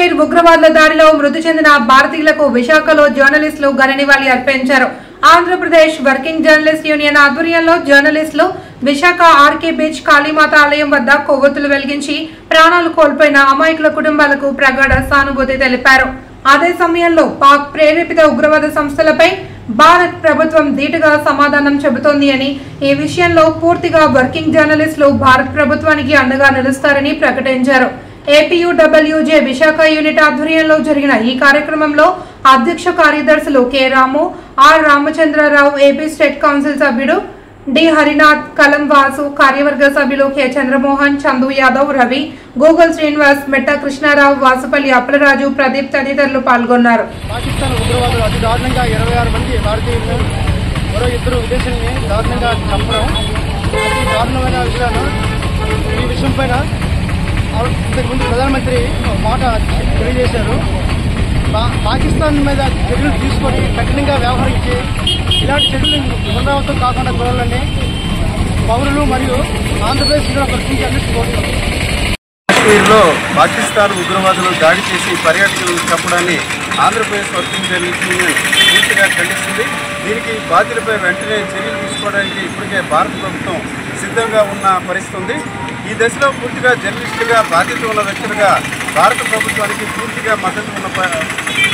కాశ్మీర్ ఉగ్రవాదుల దాడిలో మృతి చెందిన భారతీయులకు విశాఖలో జర్నలిస్టులు ఘననివాళి అర్పించారు. ఆంధ్రప్రదేశ్ వర్కింగ్ జర్నలిస్ట్ యూనియన్ ఆధ్వర్యంలో జర్నలిస్టులు విశాఖ ఆర్కే బీచ్ కాళీమాత ఆలయం వద్ద కొవ్వొత్తులు వెలిగించి ప్రాణాలు కోల్పోయిన అమాయకుల కుటుంబాలకు ప్రగాఢ సానుభూతి తెలిపారు. అదే సమయంలో పాక్ ప్రేరేపిత ఉగ్రవాద సంస్థలపై భారత్ ప్రభుత్వం ధీటుగా సమాధానం చెబుతోంది అని, ఈ విషయంలో పూర్తిగా వర్కింగ్ జర్నలిస్టులు భారత్ ప్రభుత్వానికి అండగా నిలుస్తారని ప్రకటించారు. ఏపీయూడబ్ల్యూజే విశాఖ యూనిట్ ఆధ్వర్యంలో జరిగిన ఈ కార్యక్రమంలో అధ్యక్ష కార్యదర్శులు K Ramu, R Ramachandra Rao, AP state council సభ్యుడు డి హరినాథ్, కలం వాసు, కార్యవర్గ సభ్యులు కె చంద్రమోహన్, చందు యాదవ్, రవి, గూగల్ శ్రీనివాస్, మెట్ట కృష్ణారావు, వాసుపల్లి అప్పలరాజు, ప్రదీప్ తదితరులు పాల్గొన్నారు. పాకిస్తాన్ ఉగ్రవాదులు అతి దారుణంగా 26 మంది భారతీయులను మరో 2 విదేశీయుల్ని దారుణంగా చంపడం అతి దారుణమైన విషయాలు. ఈ విషయంపైన ఇంతకుముందు ప్రధానమంత్రి మాట తెలియజేశారు. పాకిస్తాన్ మీద చర్యలు తీసుకొని కఠినంగా వ్యవహరించి ఇలాంటి చర్యలు పునరావృతం కాకుండా చూడాలని పౌరులు మరియు ఆంధ్రప్రదేశ్ కాశ్మీర్లో పాకిస్తాన్ ఉగ్రవాదులు దాడి చేసి పర్యాటకులను చంపడాన్ని ఆంధ్రప్రదేశ్ వర్కింగ్ జర్నలిస్ట్ యూనియన్ పూర్తిగా ఖండిస్తుంది. దీనికి బాధ్యులపై వెంటనే చర్యలు తీసుకోవడానికి ఇప్పటికే భారత ప్రభుత్వం సిద్ధంగా ఉన్న పరిస్థితి ఉంది. ఈ దశలో పూర్తిగా జర్నలిస్టులుగా బాధ్యత ఉన్న వ్యక్తులుగా భారత ప్రభుత్వానికి పూర్తిగా మద్దతు ఉన్న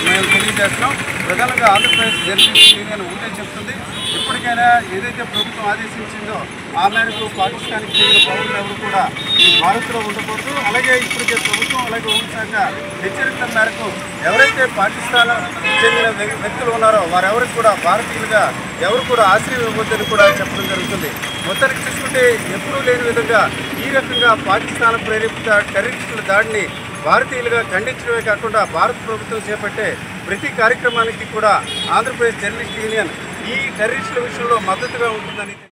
మేము తెలియజేస్తున్నాం. ప్రధానంగా ఆంధ్రప్రదేశ్ జర్నలిస్ట్ యూనియన్ ఉంటే చెప్తుంది, ఇప్పటికైనా ఏదైతే ప్రభుత్వం ఆదేశించిందో ఆ మేరకు పాకిస్తాన్కి చెందిన పౌరులు ఎవరు కూడా ఈ భారత్లో ఉండకూడదు. అలాగే ఇప్పటికే ప్రభుత్వం అలాగే హోంశాఖ హెచ్చరికల మేరకు ఎవరైతే పాకిస్తాన్ చెందిన వ్యక్తులు ఉన్నారో వారెవరికి కూడా భారతీయులుగా ఎవరు కూడా ఆశ్రయం ఇవ్వద్దని కూడా చెప్పడం జరుగుతుంది. మొత్తానికి చూసుకుంటే ఎప్పుడూ లేని విధంగా ఈ రకంగా పాకిస్తాన్ ప్రేరేపిత టెర్రరిస్టుల దాడిని భారతీయులుగా ఖండించడమే కాకుండా భారత ప్రభుత్వం చేపట్టే ప్రతి కార్యక్రమానికి కూడా ఆంధ్రప్రదేశ్ జర్నలిస్ట్ యూనియన్ ఈ టెర్రరిస్టుల విషయంలో మద్దతుగా ఉంటుందని